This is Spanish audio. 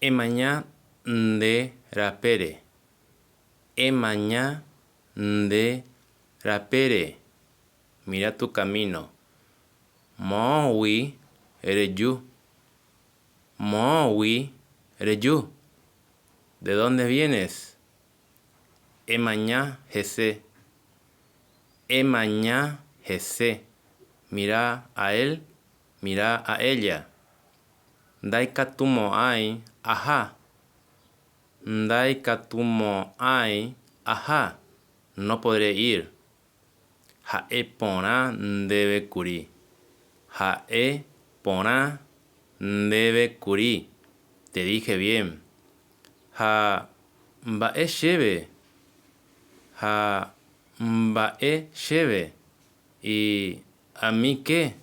Emaña de rapere. Emaña de rapere. Mira tu camino. Mowi reyu. Mowi reyu. ¿De dónde vienes? Emaña jese. Emaña jese. Mira a él, mira a ella. Daikatumo ai, ajá. Daikatumo ai, ajá. No podré ir. Jae pona debe kuri. Jae pona debe kuri. Te dije bien. Ja bae sheve. Ja bae sheve. ¿Y a mí qué?